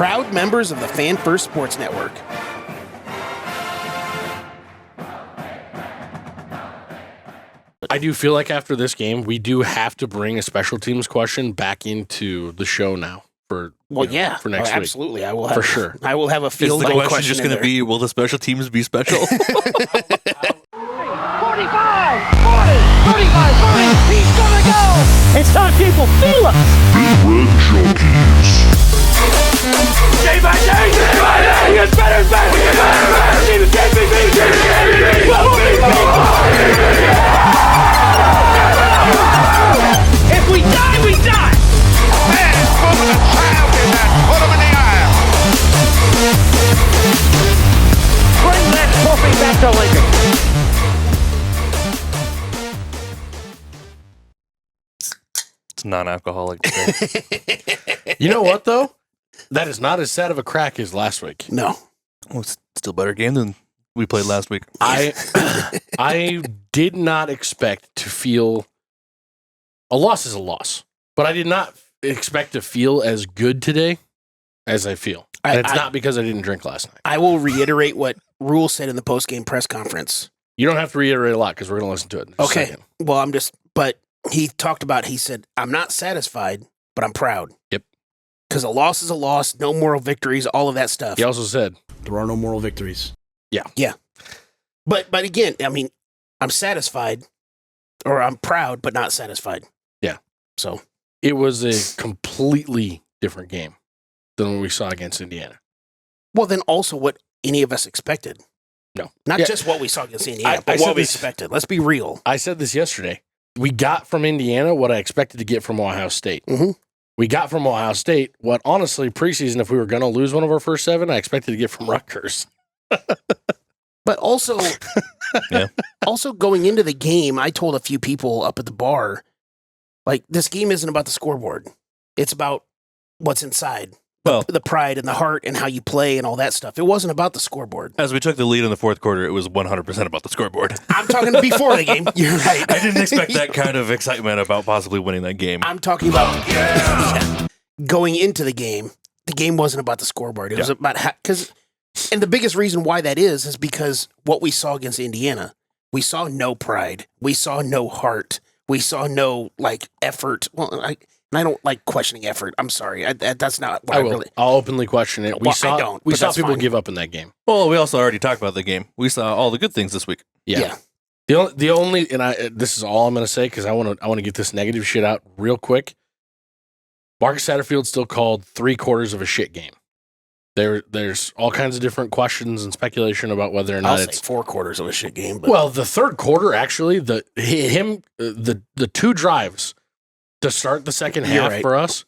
proud members of the Fan First Sports Network. I do feel like after this game, we do have to bring a special teams question back into the show now for for next week. Absolutely. I will have for sure. I will have a field goal question. Is the question just going to be, will the special teams be special? 45, 40, 35, 40, he's gonna go! It's time people feel it! Day by day, he gets better and better! If we die, we die! Man, put a child in that, put him in the aisle! Bring that trophy back to Lincoln! It's non-alcoholic. You know what, though? That is not as sad of a crack as last week. No. Well, it's still a better game than we played last week. I did not expect to feel... A loss is a loss. But I did not expect to feel as good today as I feel. And it's not because I didn't drink last night. I will reiterate what Rule said in the post-game press conference. You don't have to reiterate a lot because we're going to listen to it. Okay. Well, but he talked about, he said, I'm not satisfied, but I'm proud. Yep. Because a loss is a loss, no moral victories, all of that stuff. He also said, there are no moral victories. Yeah. Yeah. But again, I mean, I'm satisfied, or I'm proud, but not satisfied. Yeah. So it was a completely different game than what we saw against Indiana. Well, then also what any of us expected. No. Not just what we saw against Indiana, but I what we expected. Let's be real. I said this yesterday. We got from Indiana what I expected to get from Ohio State. Mm-hmm. We got from Ohio State what, honestly, preseason, if we were going to lose one of our first 7, I expected to get from Rutgers. But also, also going into the game, I told a few people up at the bar, like, this game isn't about the scoreboard. It's about what's inside. Well, the pride and the heart and how you play and all that stuff. It wasn't about the scoreboard. As we took the lead in the fourth quarter, it was 100% about the scoreboard. I'm talking before the game. You're right. I didn't expect that kind of excitement about possibly winning that game. I'm talking about going into the game wasn't about the scoreboard. It was about and the biggest reason why that is because what we saw against Indiana, we saw no pride. We saw no heart. We saw no, effort. Well, I don't like questioning effort. I'm sorry. That's not what I will. I'll openly question it. We saw people give up in that game. Well, we also already talked about the game. We saw all the good things this week. Yeah. The only this is all I'm going to say because I want to get this negative shit out real quick. Marcus Satterfield still called 3/4 of a shit game. There's all kinds of different questions and speculation about whether or not it's 4/4 of a shit game. But. Well, the third quarter actually, the 2 drives to start the second half for us.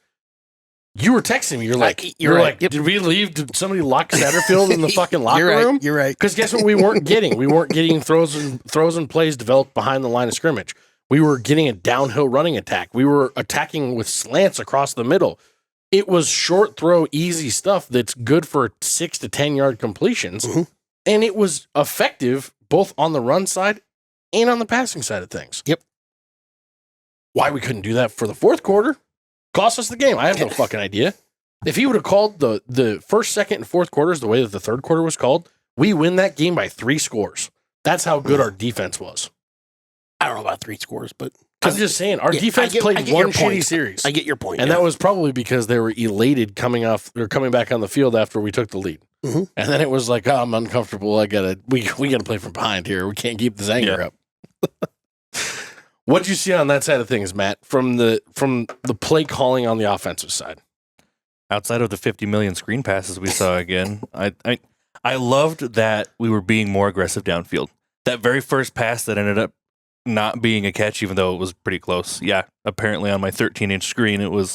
You were texting me. You're like, did we leave? Did somebody lock Satterfield in the fucking locker room? You're right. Because guess what? We weren't getting throws and plays developed behind the line of scrimmage. We were getting a downhill running attack. We were attacking with slants across the middle. It was short throw, easy stuff that's good for 6 to 10 yard completions. Mm-hmm. And it was effective both on the run side and on the passing side of things. Yep. Why we couldn't do that for the fourth quarter cost us the game. I have no fucking idea. If he would have called the first, second, and fourth quarters the way that the third quarter was called, we win that game by 3 scores. That's how good our defense was. I don't know about 3 scores, but I'm just saying our defense played one shitty series. I get your point, and that was probably because they were elated coming back on the field after we took the lead. Mm-hmm. And then it was like, oh, I'm uncomfortable. We gotta play from behind here. We can't keep this anger up. What'd you see on that side of things, Matt, from the play calling on the offensive side? Outside of the 50 million screen passes we saw again, I loved that we were being more aggressive downfield. That very first pass that ended up not being a catch, even though it was pretty close. Yeah, apparently on my 13-inch screen, it was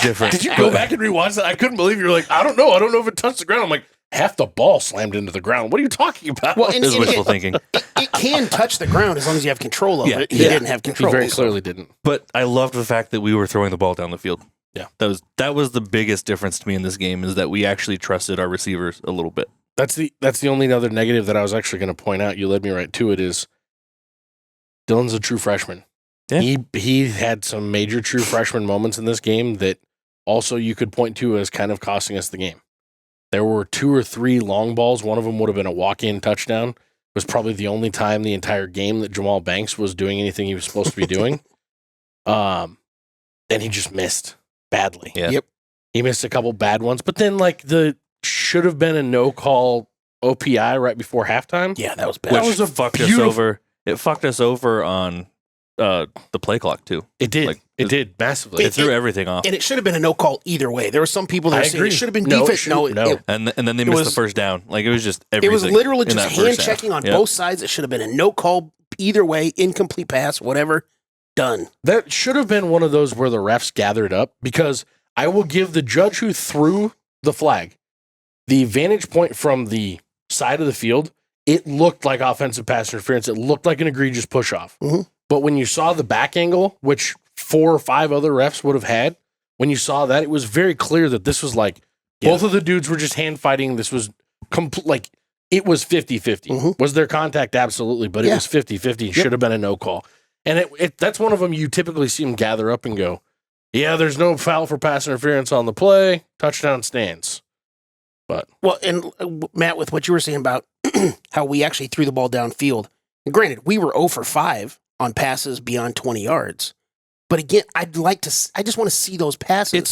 different. Did you go back and rewatch that? I couldn't believe you were like, I don't know if it touched the ground. I'm like, half the ball slammed into the ground. What are you talking about? Well, it was wishful thinking. It can touch the ground as long as you have control of it. He didn't have control. He very clearly didn't. But I loved the fact that we were throwing the ball down the field. Yeah. That was the biggest difference to me in this game, is that we actually trusted our receivers a little bit. That's the only other negative that I was actually going to point out. You led me right to it. Is Dylan's a true freshman. Yeah. He had some major true freshman moments in this game that also you could point to as kind of costing us the game. There were 2 or 3 long balls. One of them would have been a walk-in touchdown. It was probably the only time the entire game that Jamal Banks was doing anything he was supposed to be doing. And he just missed badly. Yeah. Yep. He missed a couple bad ones, but then like the should have been a no call OPI right before halftime. Yeah, that was bad. That was a fucked us beautiful- over. It fucked us over on the play clock too. It did. Like, it did massively. It threw everything off. And it should have been a no call either way. There were some people that I were saying agree. it should have been No, defense. it No, shouldn't. No. And then they It missed was- the first down. Like it was just it everything. was literally in just that hand first half. checking on Yep. both sides. It should have been a no call either way, incomplete pass, whatever. Done. That should have been one of those where the refs gathered up, because I will give the judge who threw the flag the vantage point from the side of the field. It looked like offensive pass interference. It looked like an egregious push off. Mhm. But when you saw the back angle, which 4 or 5 other refs would have had, when you saw that, it was very clear that this was like both of the dudes were just hand fighting. This was like it was 50-50. Mhm. Was there contact? Absolutely. But it Yeah. was 50-50. Should have been a no call. And that's one of them you typically see them gather up and go, yeah, there's no foul for pass interference on the play. Touchdown stands. But Well, and Matt, with what you were saying about how we actually threw the ball downfield, and granted, we were 0 for 5 on passes beyond 20 yards. But again, I just want to see those passes. It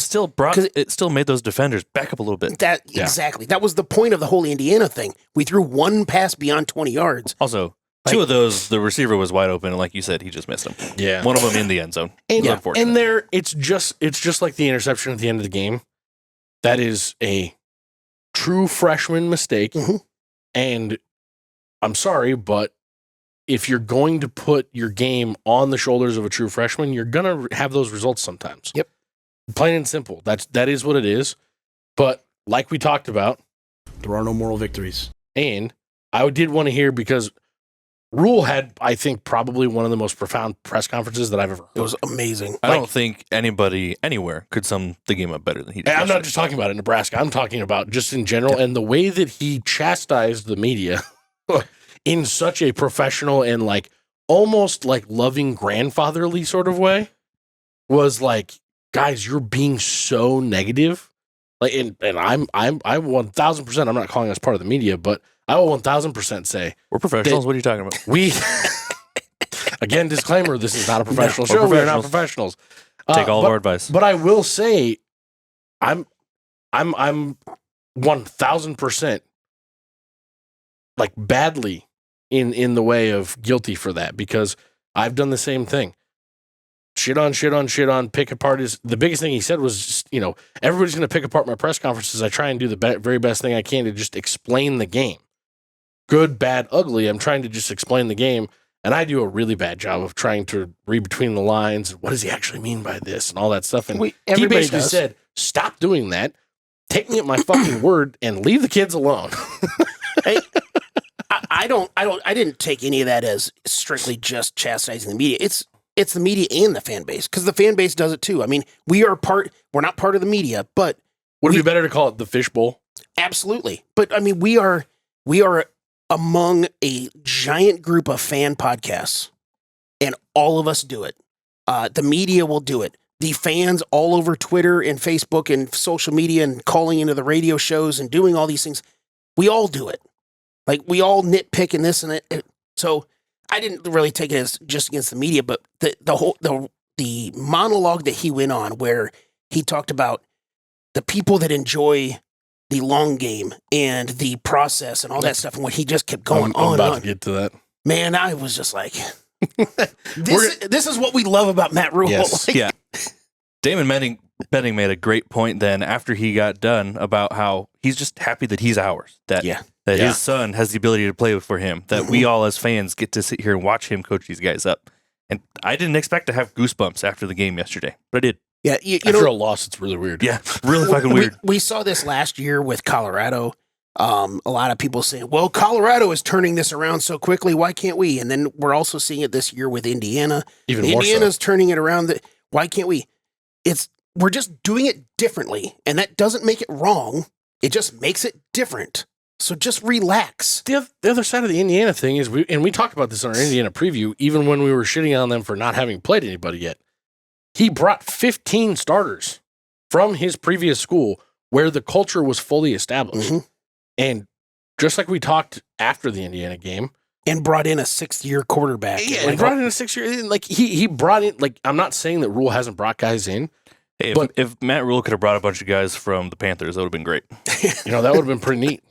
still made those defenders back up a little bit. Exactly. That was the point of the whole Indiana thing. We threw one pass beyond 20 yards. Also, 2 of those, the receiver was wide open, and like you said, he just missed them. yeah. One of them in the end zone. And, Unfortunate. and there, it's just like the interception at the end of the game. That is a true freshman mistake. Mhm. And I'm sorry, but if you're going to put your game on the shoulders of a true freshman, you're going to have those results sometimes. Yep. Plain and simple. That is what it is. But like we talked about, There are no moral victories. and I did want to hear, because Rule had, I think, probably one of the most profound press conferences that I've ever heard. It was amazing. I don't think anybody anywhere could sum the game up better than he did. And I'm not yesterday. just talking about it in Nebraska. I'm talking about just in general, and the way that he chastised the media in such a professional and like almost like loving grandfatherly sort of way was like, guys, you're being so negative. Like, and I'm 1000%. I'm not calling us part of the media, but I will 1000% say We're professionals. What are you talking about? we. Again, disclaimer: this is not a professional we're show. We're not professionals. professionals. Take all of our advice. But I will say, I'm 1000% like badly in the way of guilty for that, because I've done the same thing. Shit on, pick apart is the biggest thing he said was just, everybody's going to pick apart my press conferences. I try and do the very best thing I can to just explain the game. Good, bad, ugly. I'm trying to just explain the game. And I do a really bad job of trying to read between the lines. What does he actually mean by this and all that stuff? And he Everybody basically does. said, stop doing that. Take me at my fucking word and leave the kids alone. Hey, I didn't take any of that as strictly just chastising the media. It's the media and the fan base, because the fan base does it too. I mean, we're not part of the media, but Would it be better to call it the fishbowl? absolutely. But I mean, we are among a giant group of fan podcasts, and all of us do it. The media will do it. The fans all over Twitter and Facebook and social media and calling into the radio shows and doing all these things, we all do it. Like, we all nitpick and this and that. So I didn't really take it as just against the media, but the monologue that he went on, where he talked about the people that enjoy the long game and the process and all that stuff, and what he just kept going I'm on about and on. to get to that. Man, I was just like, this is what we love about Matt Rule. Yes. Like, Yeah. Damon Benning made a great point then after he got done about how he's just happy that he's ours. That Yeah. his son has the ability to play for him. That we all as fans get to sit here and watch him coach these guys up. And I didn't expect to have goosebumps after the game yesterday, but I did. Yeah, you After know, a loss, it's really weird. Yeah, really fucking weird. We saw this last year with Colorado. A lot of people saying, well, Colorado is turning this around so quickly. Why can't we? And then we're also seeing it this year with Indiana. Even more so. Indiana's turning it around. Why can't we? We're just doing it differently. And that doesn't make it wrong. It just makes it different. So just relax. The other side of the Indiana thing is, we talked about this in our Indiana preview, even when we were shitting on them for not having played anybody yet. He brought 15 starters from his previous school where the culture was fully established. Mm-hmm. And just like we talked after the Indiana game, and brought in a 6th-year quarterback. Yeah, and brought in a 6-year. Like he brought in. Like I'm not saying that Rule hasn't brought guys in. Hey, but if Matt Rule could have brought a bunch of guys from the Panthers, that would have been great. That would have been pretty neat.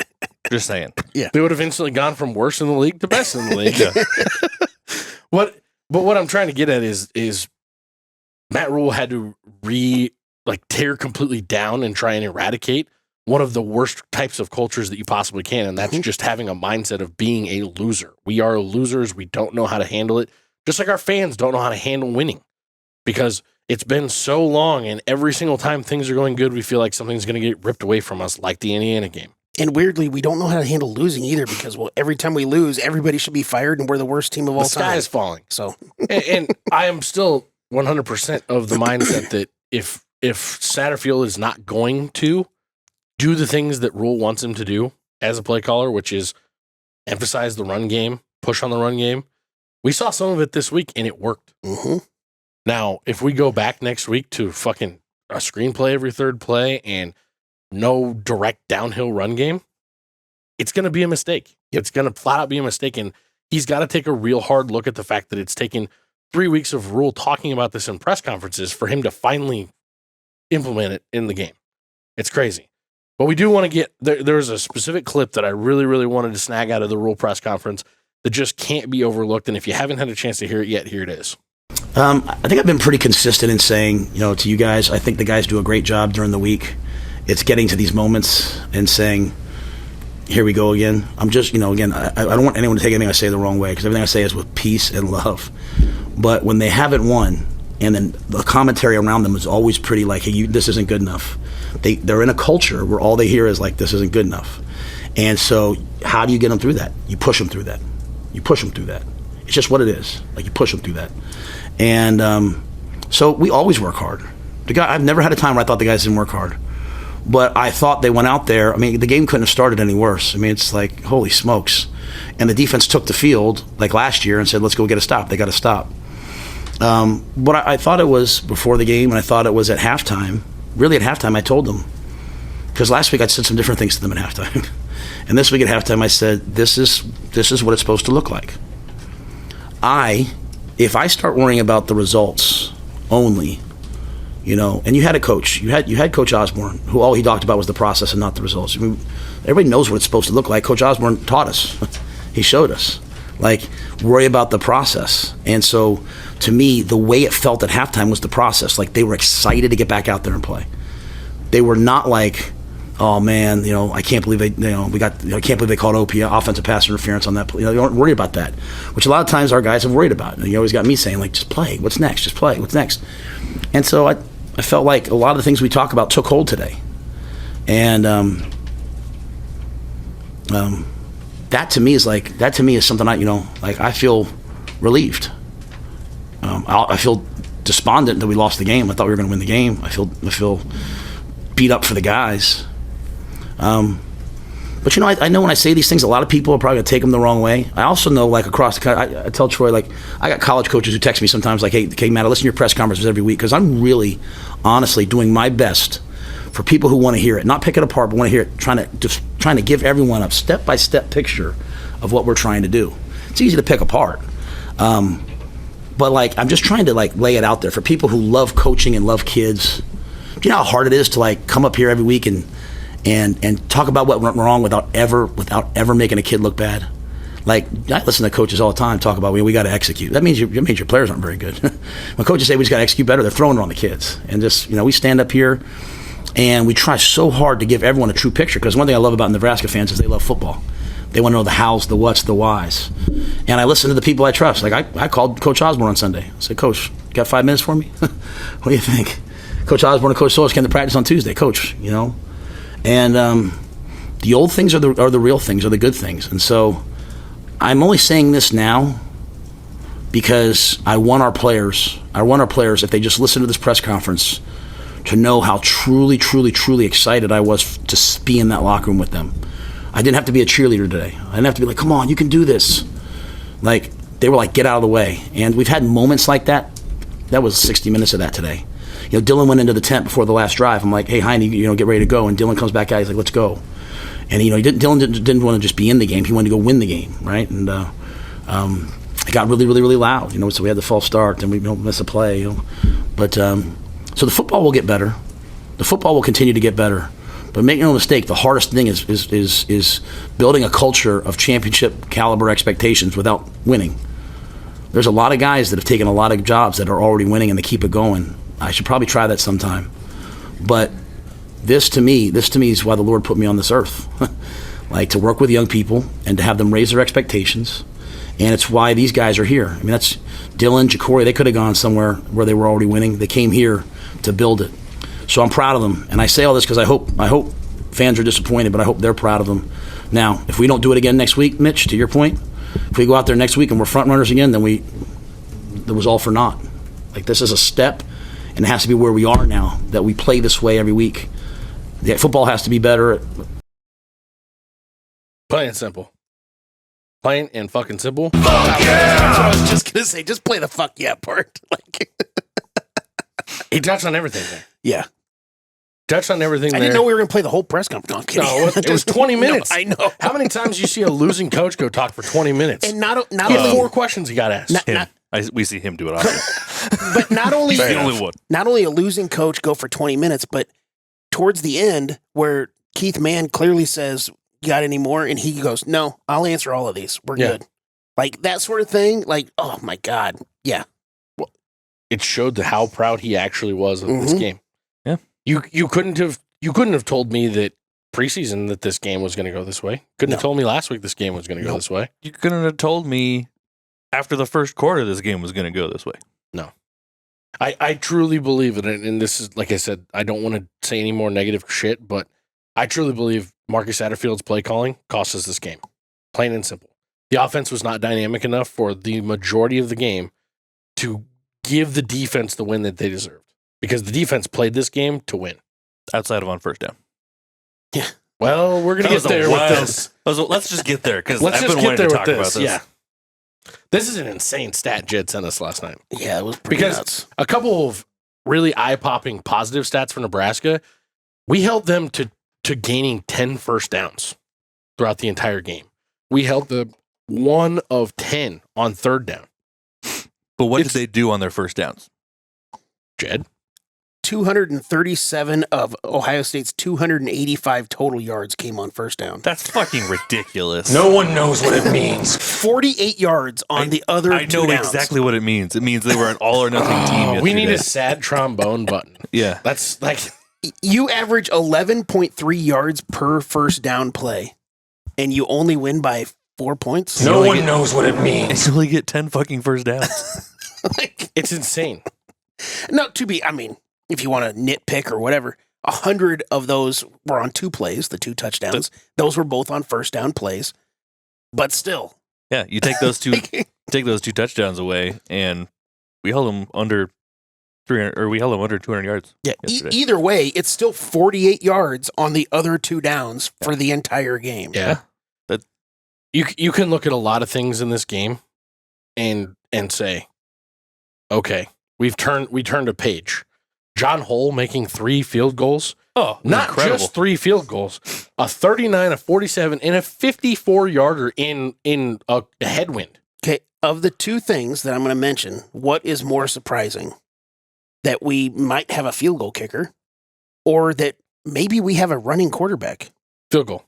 Just saying. Yeah, they would have instantly gone from worst in the league to best in the league. But what I'm trying to get at is Matt Rule had to tear completely down and try and eradicate one of the worst types of cultures that you possibly can, and that's just having a mindset of being a loser. We are losers. We don't know how to handle it, just like our fans don't know how to handle winning, because it's been so long, and every single time things are going good, we feel like something's going to get ripped away from us, like the Indiana game. And weirdly, we don't know how to handle losing either, because every time we lose, everybody should be fired, and we're the worst team of all time. The sky is falling. So, and I am still 100% of the mindset that if Satterfield is not going to do the things that Rule wants him to do as a play caller, which is emphasize the run game, push on the run game. We saw some of it this week, and it worked. Mm-hmm. Now, if we go back next week to fucking a screenplay every third play and no direct downhill run game, it's going to be a mistake. It's going to flat out be a mistake, and he's got to take a real hard look at the fact that it's taken 3 weeks of Rule talking about this in press conferences for him to finally implement it in the game. It's crazy. But we do want to get there's a specific clip that I really, really wanted to snag out of the Rule press conference that just can't be overlooked. And if you haven't had a chance to hear it yet, here it is. I think I've been pretty consistent in saying, to you guys, I think the guys do a great job during the week. It's getting to these moments and saying, here we go again. I'm just, again, I don't want anyone to take anything I say the wrong way, because everything I say is with peace and love. But when they haven't won, and then the commentary around them is always pretty like, hey, this isn't good enough. They're in a culture where all they hear is like, this isn't good enough. And so how do you get them through that? You push them through that. It's just what it is. Like, you push them through that. And so we always work hard. I've never had a time where I thought the guys didn't work hard. But I thought they went out there. I mean, the game couldn't have started any worse. I mean, it's like, holy smokes. And the defense took the field like last year and said, let's go get a stop. They got to stop. But I thought it was before the game, and I thought it was at halftime. Really, at halftime, I told them. Because last week I said some different things to them at halftime. And this week at halftime, I said, this is what it's supposed to look like. If I start worrying about the results only, and you had a coach. You had Coach Osborne, who all he talked about was the process and not the results. I mean, everybody knows what it's supposed to look like. Coach Osborne taught us. He showed us. Like, worry about the process. And so, to me, the way it felt at halftime was the process. Like, they were excited to get back out there and play. They were not like, oh man, I can't believe I can't believe they called OP offensive pass interference on that play. They don't worry about that, which a lot of times our guys have worried about. And you always got me saying, like, just play. What's next? Just play. What's next? And so I felt like a lot of the things we talk about took hold today. And that to me is something I feel relieved. I feel despondent that we lost the game. I thought we were going to win the game. I feel beat up for the guys. But I know when I say these things, a lot of people are probably going to take them the wrong way. I also know, like, across the country, I tell Troy, like, I got college coaches who text me sometimes, like, hey, Matt, I listen to your press conferences every week, because I'm really, honestly, doing my best for people who want to hear it, not pick it apart, but want to hear it, trying to give everyone a step-by-step picture of what we're trying to do. It's easy to pick apart. But, like, I'm just trying to, like, lay it out there for people who love coaching and love kids. Do you know how hard it is to, like, come up here every week and talk about what went wrong without ever making a kid look bad? Like, I listen to coaches all the time talk about, we got to execute. That means your players aren't very good. When coaches say we just got to execute better, they're throwing it on the kids. And just, we stand up here and we try so hard to give everyone a true picture, because one thing I love about Nebraska fans is they love football. They want to know the hows, the whats, the whys. And I listen to the people I trust. Like, I called Coach Osborne on Sunday. I said, Coach, you got 5 minutes for me? What do you think? Coach Osborne and Coach Solis came to practice on Tuesday. Coach, And the old things are the real things, are the good things. And so I'm only saying this now because I want our players, if they just listen to this press conference, to know how truly, truly, truly excited I was to be in that locker room with them. I didn't have to be a cheerleader today. I didn't have to be like, come on, you can do this. Like, they were like, get out of the way. And we've had moments like that. That was 60 minutes of that today. Dylan went into the tent before the last drive. I'm like, hey, Heine, get ready to go. And Dylan comes back out. He's like, let's go. And Dylan didn't want to just be in the game. He wanted to go win the game, right? And it got really, really, really loud. So we had the false start, then we don't miss a play. But so the football will get better. The football will continue to get better. But make no mistake, the hardest thing is building a culture of championship caliber expectations without winning. There's a lot of guys that have taken a lot of jobs that are already winning and they keep it going. I should probably try that sometime. But this to me is why the Lord put me on this earth. Like, to work with young people and to have them raise their expectations. And it's why these guys are here. I mean, that's Dylan, Jacory. They could have gone somewhere where they were already winning. They came here to build it. So I'm proud of them. And I say all this because I hope fans are disappointed, but I hope they're proud of them. Now, if we don't do it again next week, Mitch, to your point, if we go out there next week and we're front runners again, then it was all for naught. Like, this is a step, and it has to be where we are now, that we play this way every week. The football has to be better. Plain and simple. Plain and fucking simple. Fuck yeah! That's what I was just going to say. Just play the fuck yeah part. He touched on everything there. Yeah. Touched on everything I there. didn't know we were going to play the whole press conference. No, I'm kidding. No, it was 20 minutes. No, I know. How many times do you see a losing coach go talk for 20 minutes? And not He had only 4 questions he got asked. We see him do it often. but not only He's the only one. Not only a losing coach go for 20 minutes, but towards the end where Keith Mann clearly says, "You got any more?" and he goes, "No, I'll answer all of these. We're good." Like, that sort of thing. Like, oh my God. Yeah. It showed how proud he actually was of this game. Yeah. You couldn't have told me that preseason that this game was going to go this way. Couldn't have told me last week this game was going to go this way. You couldn't have told me after the first quarter this game was going to go this way. No. I truly believe it, and this is, like I said, I don't want to say any more negative shit, but I truly believe Marcus Satterfield's play calling cost us this game. Plain and simple. The offense was not dynamic enough for the majority of the game to give the defense the win that they deserved. Because the defense played this game to win. Outside of on first down. Yeah. Well, we're going to get there with this. Let's just get there, because Let's I've just been get wanting there to with talk this. about this. Yeah. This is an insane stat Jed sent us last night. Yeah, it was pretty Because nuts. a couple of really eye-popping positive stats for Nebraska, we held them to gaining 10 first downs throughout the entire game. We held them 1 of 10 on third down. But what did they do on their first downs? Jed? 237 of Ohio State's 285 total yards came on first down. That's fucking ridiculous. No one knows what it means. 48 yards on the other I know two downs. exactly what it means. It means they were an all or nothing team yesterday. We need a sad trombone button. Yeah. That's like... You average 11.3 yards per first down play, and you only win by 4 points? No one knows what it means. You only get 10 fucking first downs. It's insane. No, if you want to nitpick or whatever, 100 of those were on 2 plays, the 2 touchdowns. Those were both on first down plays. But still. Yeah, you take those two touchdowns away, and we held them under 300, or we held them under 200 yards. Yeah, either way, it's still 48 yards on the other 2 downs for the entire game. Yeah. You can look at a lot of things in this game and say, okay, we turned a page. John Hull making 3 field goals. Oh, not incredible. just 3 field goals, a 39, a 47, and a 54-yarder in a headwind. Okay, of the 2 things that I'm going to mention, what is more surprising? That we might have a field goal kicker, or that maybe we have a running quarterback? Field goal.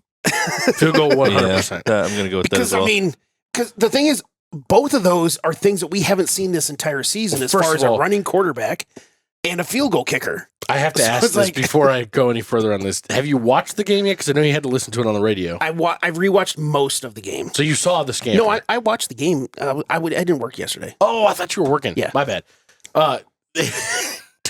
Field goal 100%. Yeah, I'm going to go with that as well. Because the thing is, both of those are things that we haven't seen this entire season as far as a running quarterback and a field goal kicker. I have to ask this before I go any further on this. Have you watched the game yet? Because I know you had to listen to it on the radio. I've rewatched most of the game. So you saw the scamper. No, I watched the game. I didn't work yesterday. Oh, I thought you were working. Yeah. My bad.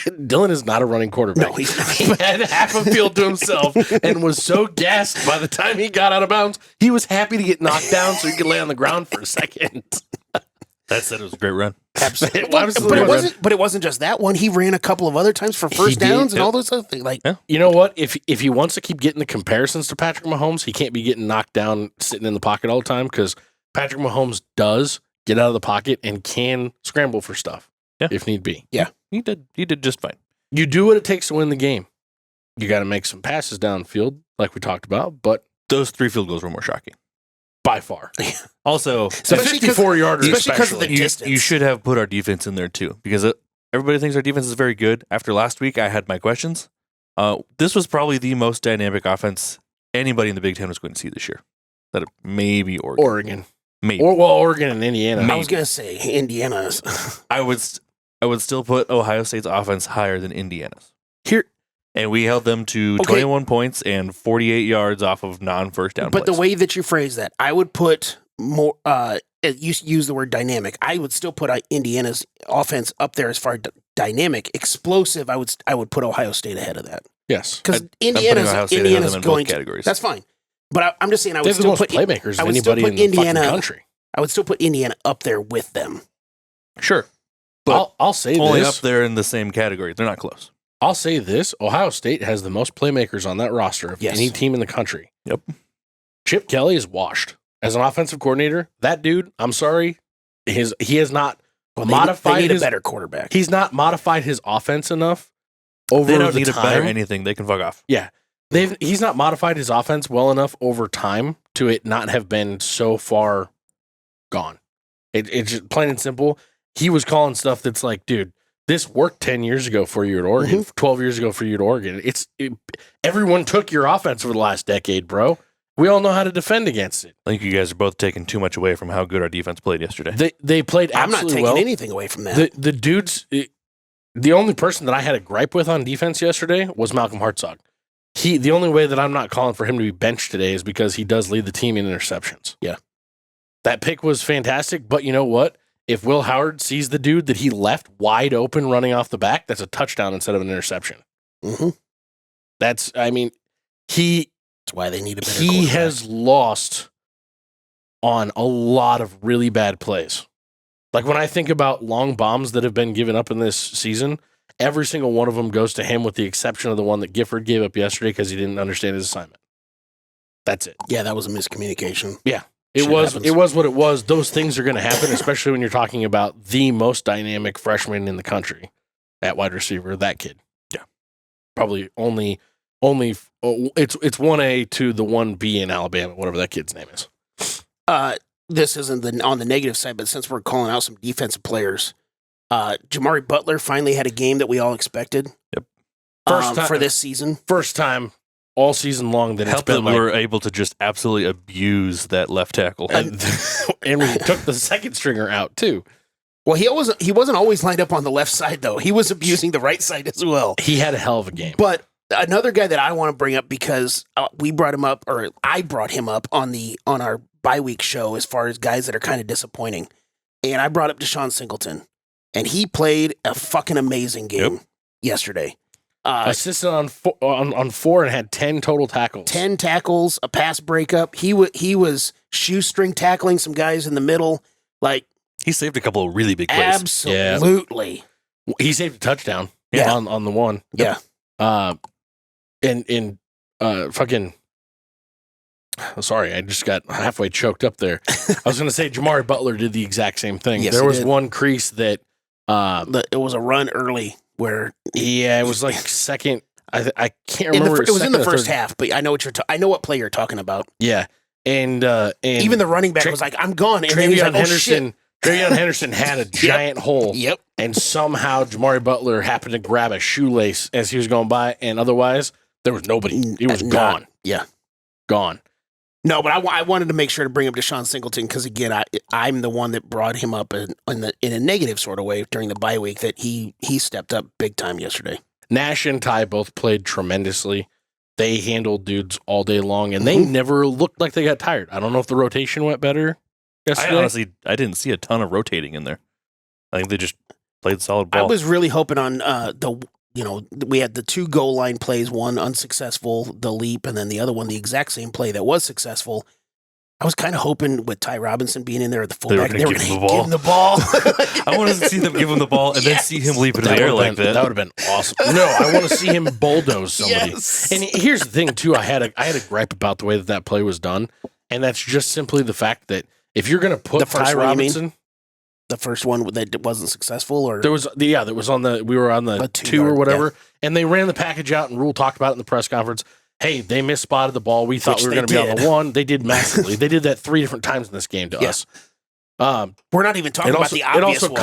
Dylan is not a running quarterback. No, he's not. He had half a field to himself and was so gassed by the time he got out of bounds. He was happy to get knocked down so he could lay on the ground for a second. That said, it was a great run. Absolutely. But it wasn't just that one. He ran a couple of other times for first downs and all those other things. Like, you know what? If he wants to keep getting the comparisons to Patrick Mahomes, he can't be getting knocked down sitting in the pocket all the time, because Patrick Mahomes does get out of the pocket and can scramble for stuff if need be. Yeah. He did just fine. You do what it takes to win the game. You got to make some passes downfield, like we talked about, but Those 3 field goals were more shocking. by far. Also, The Especially 54-yarder especially because of the especially. distance. you should have put our defense in there too, because everybody thinks our defense is very good. After last week, I had my questions. This was probably the most dynamic offense anybody in the Big Ten was going to see this year. That maybe Oregon. maybe. Oregon and Indiana. I was going to say Indiana's. I would still put Ohio State's offense higher than Indiana's. Here, And we held them to Okay. 21 points and 48 yards off of non-first down But plays. the way that you phrase that, I would put more. You use the word dynamic. I would still put Indiana's offense up there as far as dynamic, explosive. I would put Ohio State ahead of that yes. because I'm putting Indiana's Ohio State ahead of them in both going. categories. That's fine, but I'm just saying I They would have the still most put playmakers I of would still anybody put in the Indiana- fucking country. I would still put Indiana up there with them. Sure. But I'll say only this. up there in the same category. They're not close. I'll say this. Ohio State has the most playmakers on that roster of Yes. any team in the country. Yep. Chip Kelly is washed. As an offensive coordinator, that dude, I'm sorry, he has not Well, modified they need his, a better quarterback. he's not modified his offense enough over They don't the need time. a better anything. They can fuck off. Yeah. He's not modified his offense well enough over time to it not have been so far gone. It's just plain and simple. He was calling stuff that's like, dude, this worked 10 years ago for you at Oregon, 12 years ago for you at Oregon. Everyone took your offense over the last decade, bro. We all know how to defend against it. I think you guys are both taking too much away from how good our defense played yesterday. They played I'm not absolutely taking well. anything away from that. The dudes, the only person that I had a gripe with on defense yesterday was Malcolm Hartzog. The only way that I'm not calling for him to be benched today is because he does lead the team in interceptions. Yeah. That pick was fantastic, but you know what? If Will Howard sees the dude that he left wide open running off the back, that's a touchdown instead of an interception. Mm-hmm. That's why they need a better he quarterback. has lost on a lot of really bad plays. Like when I think about long bombs that have been given up in this season, every single one of them goes to him with the exception of the one that Gifford gave up yesterday because he didn't understand his assignment. That's it. Yeah, that was a miscommunication. It Shit was happens. it was what it was. Those things are going to happen, especially when you're talking about the most dynamic freshman in the country at wide receiver, that kid. Yeah. Probably only it's 1A to the 1B in Alabama, whatever that kid's name is. This isn't on the negative side, but since we're calling out some defensive players, Jamari Butler finally had a game that we all expected. Yep. First time- for this season. First time all season long that it's Helped that been we like, were able to just absolutely abuse that left tackle. and we took the second stringer out too. Well, he wasn't always lined up on the left side though. He was abusing the right side as well. He had a hell of a game. But another guy that I want to bring up because we brought him up, or I brought him up on our bye week show as far as guys that are kind of disappointing, and I brought up Deshaun Singleton, and he played a fucking amazing game yesterday. Assisted on 4 and had 10 total tackles. 10 tackles, a pass breakup. He was shoestring tackling some guys in the middle, like He saved a couple of really big plays. absolutely. He saved a touchdown Yeah. on the one. Yeah. And fucking sorry, I just got halfway choked up there. I was going to say Jamari Butler did the exact same thing. Yes, there he was did. one crease that It was a run early where it was like second. I can't it remember. was in second the or first third. half, but I know what I know what play you're talking about. Yeah, and Even the running back Tra- was like, "I'm gone," and then he's Travion like, "Oh shit!" Henderson. Travion Henderson had a giant hole. Yep. And somehow Jamari Butler happened to grab a shoelace as he was going by, and otherwise there was nobody. He was gone. Yeah. Gone. No, but I wanted to make sure to bring up Deshaun Singleton because again, I'm the one that brought him up in a negative sort of way during the bye week that he stepped up big time yesterday. Nash and Ty both played tremendously. They handled dudes all day long, and they never looked like they got tired. I don't know if the rotation went better yesterday. I didn't see a ton of rotating in there. I think they just played solid ball. I was really hoping on we had the 2 goal line plays, one unsuccessful, the leap, and then the other one, the exact same play that was successful. I was kind of hoping with Ty Robinson being in there at the fullback, they were going to give him the ball. I wanted to see them give him the ball and then see him leap into the air like that. That would have been awesome. No, I want to see him bulldoze somebody. Yes. And here's the thing, too. I had a gripe about the way that play was done, and that's just simply the fact that if you're going to put The first Ty one, you mean? Robinson, the first one that wasn't successful, or There was that was on we were on the 2 or whatever, and they ran the package out, and Rule talked about it in the press conference. Hey, they misspotted the ball. We thought we were going to be on the 1. They did massively. They did that 3 different times in this game to us. We're not even talking about the obvious it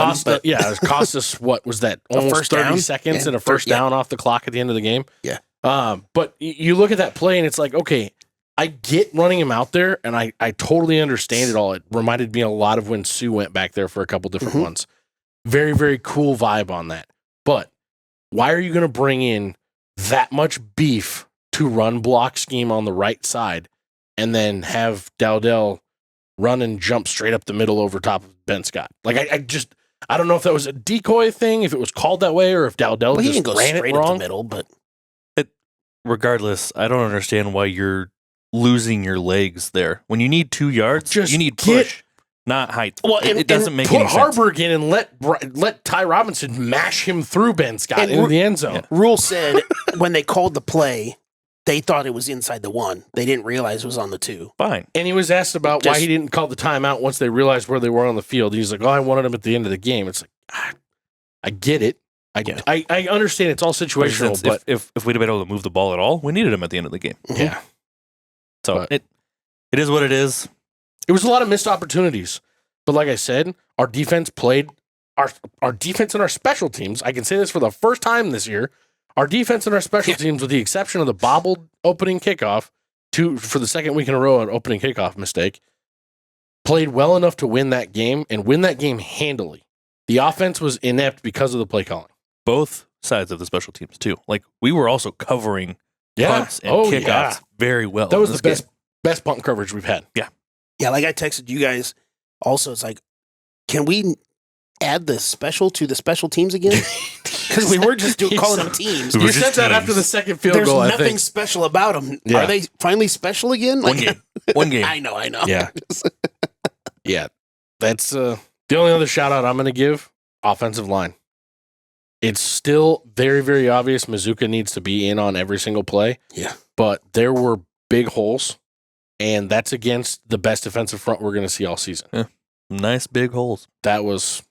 cost us, what was that? Almost first 30 down? seconds and a first down off the clock at the end of the game. Yeah. But you look at that play, and it's like, okay, I get running him out there, and I totally understand it all. It reminded me a lot of when Sue went back there for a couple different ones. Very, very cool vibe on that. But why are you going to bring in that much beef to run block scheme on the right side and then have Dowdell run and jump straight up the middle over top of Ben Scott? Like, I don't know if that was a decoy thing, if it was called that way, or if Dowdell he just didn't go ran straight it up wrong. the middle, but Regardless, I don't understand why you're losing your legs there. When you need 2 yards, Just you need get- push, not height. Well, it doesn't make put any sense. Harburg in and let Ty Robinson mash him through Ben Scott into the end zone. Rule said when they called the play, they thought it was inside the 1. They didn't realize it was on the 2. Fine. And he was asked about why Just- he didn't call the timeout once they realized where they were on the field. He's like, "Oh, I wanted him at the end of the game." It's like, I get it. I understand it's all situational, but if we'd have been able to move the ball at all, we needed him at the end of the game. yeah, So But- it is what it is. it was a lot of missed opportunities. But like I said, our defense played our defense and our special teams. I can say this for the first time this year. Our defense and our special teams, with the exception of the bobbled opening kickoff, for the second week in a row, an opening kickoff mistake, played well enough to win that game and win that game handily. The offense was inept because of the play calling. Both sides of the special teams too. Like we were also covering punts and kickoffs very well. That was in the this best punt coverage we've had. Yeah, like I texted you guys also, it's like, can we add the special to the special teams again? Because we were just calling them teams. We were You just said that teams. after the second field There's goal, I nothing think. special about them. Yeah. Are they finally special again? One game. One game. I know. Yeah. Yeah. That's the only other shout out I'm going to give, offensive line. It's still very, very obvious Mazuka needs to be in on every single play. Yeah. But there were big holes, and that's against the best defensive front we're going to see all season. Nice big holes. It was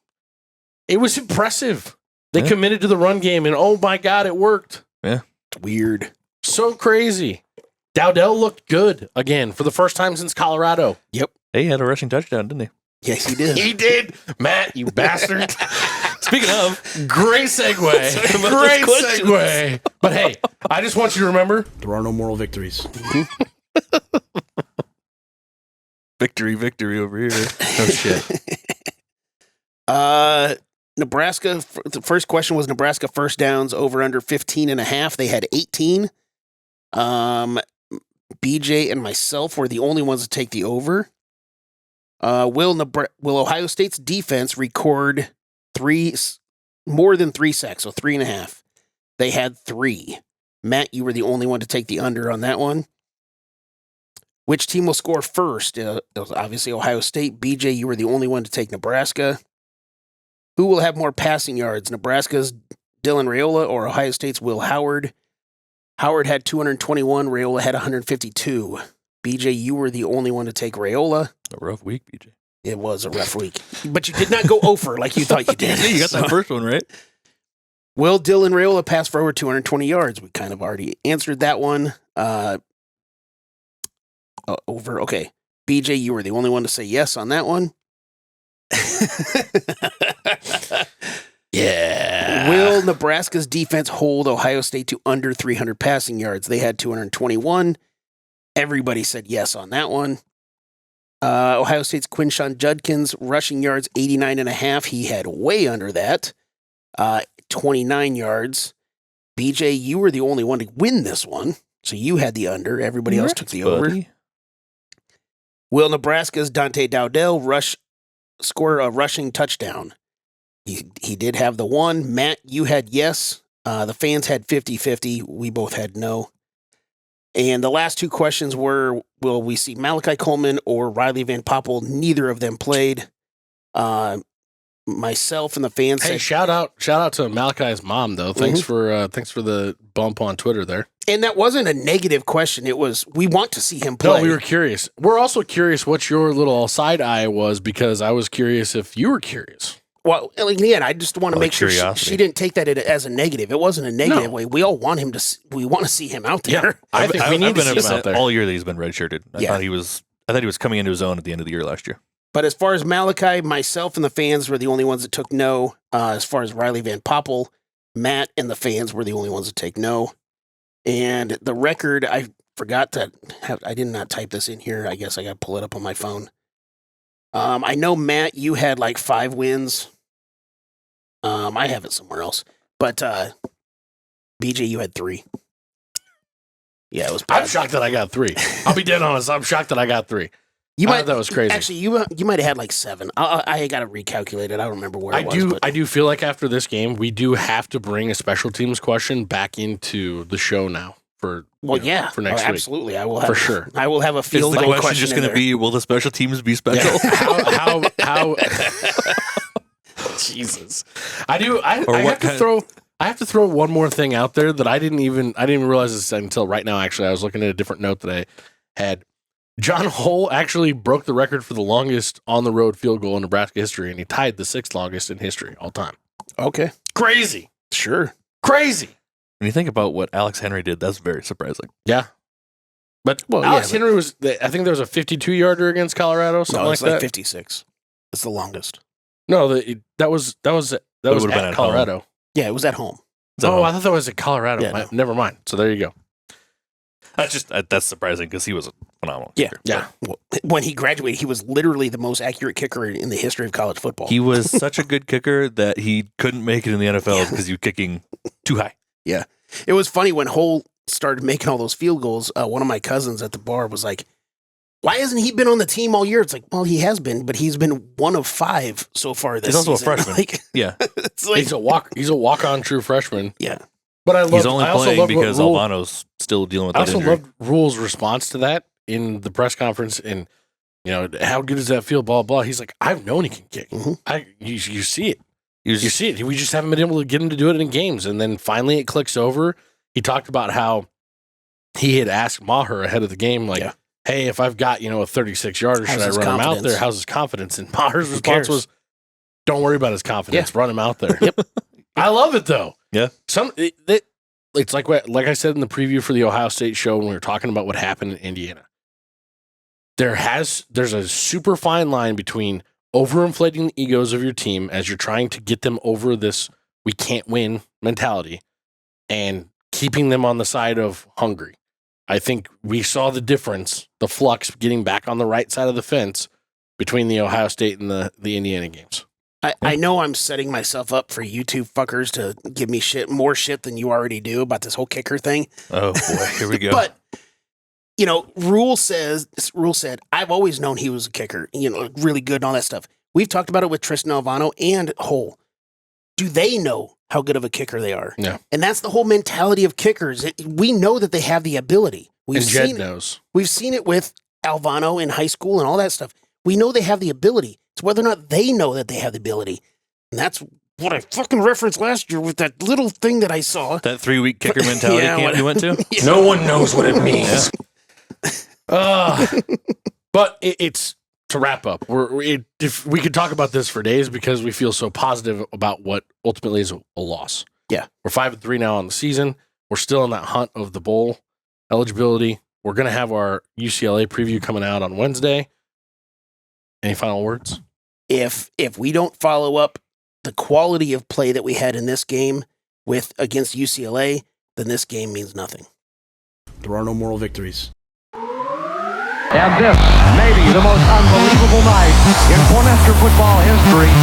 impressive. They Yeah. committed to the run game, and oh my God, it worked. It's weird. So crazy. Dowdell looked good again for the first time since Colorado. He had a rushing touchdown, didn't he? Yes, he did. He did. Matt, you bastard. Speaking of, Great segue. Great segue. But hey, I just want you to remember, There are no moral victories. victory over here. Oh shit. Nebraska, the first question was Nebraska first downs over under 15.5. They had 18. BJ and myself were the only ones to take the over. Will Ohio State's defense record more than 3 sacks, so 3.5? They had 3. Matt, you were the only one to take the under on that one. Which team will score first? It was obviously Ohio State. BJ, you were the only one to take Nebraska. Who will have more passing yards, Nebraska's Dylan Raiola or Ohio State's Will Howard? Howard had 221. Raiola had 152. BJ, you were the only one to take Raiola. A rough week, BJ. It was a rough week. But you did not go over like you thought you did. Yeah, you got that first one right. Will Dylan Raiola pass for over 220 yards? We kind of already answered that one. Over. Okay. BJ, you were the only one to say yes on that one. yeah. Will Nebraska's defense hold Ohio State to under 300 passing yards? They had 221. Everybody said yes on that one. Ohio State's Quinshon Judkins rushing yards 89.5. He had way under that. 29 yards. BJ, you were the only one to win this one. So you had the under. Everybody else took the over. Buddy. Will Nebraska's Dante Dowdell score a rushing touchdown? He did have the one. Matt, you had yes. The fans had 50-50. We both had no. And the last 2 questions were, will we see Malachi Coleman or Riley Van Poppel? Neither of them played. myself and the fans. Hey, said, shout out to Malachi's mom though. Thanks for the bump on Twitter there. and that wasn't a negative question. It was, we want to see him play. No, we were curious. We're also curious what your little side eye was, because I was curious if you were curious. Well, again, I just want to make sure curiosity. she didn't take that as a negative. It wasn't a negative way. We all want him to. We want to see him out there. Yeah, I think we need to see him out there all year that he's been redshirted. I Yeah. thought he was coming into his own at the end of the year last year. But as far as Malachi, myself and the fans were the only ones that took no. As far as Riley Van Poppel, Matt and the fans were the only ones that take no. And the record, I forgot to have. I did not type this in here. I guess I got to pull it up on my phone. I know, Matt, you had like 5 wins. I have it somewhere else. But BJ, you had 3. Yeah, it was bad. I'm shocked that I got 3. I'll be dead honest. I'm shocked that I got 3. You I thought that was crazy. Actually, you might have had like 7. I got to recalculate it. I don't remember where it was. I do feel like after this game, we do have to bring a special teams question back into the show now for for next week. Absolutely. I will have, For sure. I will have a Is field the goal question just going to be, will the special teams be special? how Jesus. I have to throw one more thing out there that I didn't even realize this until right now. Actually, I was looking at a different note that I had. John Hull actually broke the record for the longest on the road field goal in Nebraska history, and he tied the 6th longest in history all time. Okay. Crazy. Sure. Crazy. When you think about what Alex Henry did, that's very surprising. Yeah. But Alex Henry was, I think there was a 52-yarder against Colorado, something No, like it's like that. 56. It's the longest. No, that was would've been at at Colorado. Yeah, it was at home. Oh, I thought that was at Colorado. Yeah, no. Never mind. So there you go. That's surprising because he was a phenomenal Yeah. kicker. Yeah. Well, when he graduated, he was literally the most accurate kicker in the history of college football. He was such a good kicker that he couldn't make it in the NFL because he was kicking too high. Yeah. It was funny when Hull started making all those field goals. One of my cousins at the bar was like, why hasn't he been on the team all year? It's like, well, he has been, but he's been one of 5 so far this season. He's also a freshman. Like, Yeah. it's like, He's a walk-on true freshman. yeah. But He's only playing because Albano's still dealing with I that also injury. loved Rule's response to that in the press conference, and how good does that feel? Blah blah. He's like, I've known he can kick. Mhm. You see it. You see it. We just haven't been able to get him to do it in games, and then finally it clicks over. He talked about how he had asked Maher ahead of the game, like, "Hey, if I've got a 36-yarder, should I run him out there? How's his confidence?" And Maher's response was, "Don't worry about his confidence. Run him out there." Yep. I love it though. Yeah. It's like I said in the preview for the Ohio State show when we were talking about what happened in Indiana. There's a super fine line between overinflating the egos of your team as you're trying to get them over this we can't win mentality and keeping them on the side of hungry. I think we saw the difference, the flux getting back on the right side of the fence between the Ohio State and the Indiana games. I know I'm setting myself up for you two fuckers to give me more shit than you already do about this whole kicker thing. Oh boy, here we go. But Rule said, I've always known he was a kicker, really good and all that stuff. We've talked about it with Tristan Albano and Hull. Do they know how good of a kicker they are? Yeah. And that's the whole mentality of kickers. We know that they have the ability. Jed knows. We've seen it with Albano in high school and all that stuff. We know they have the ability. It's whether or not they know that they have the ability. And that's what I fucking referenced last year with that little thing that I saw. That 3-week kicker mentality camp you went to? Yeah. No one knows what it means. But it's to wrap up. If we could talk about this for days because we feel so positive about what ultimately is a loss. Yeah. We're 5-3 now on the season. We're still in that hunt of the bowl eligibility. We're going to have our UCLA preview coming out on Wednesday. Any final words? If we don't follow up the quality of play that we had in this game against UCLA, then this game means nothing. There are no moral victories. And this may be the most unbelievable night in Cornhusker football history.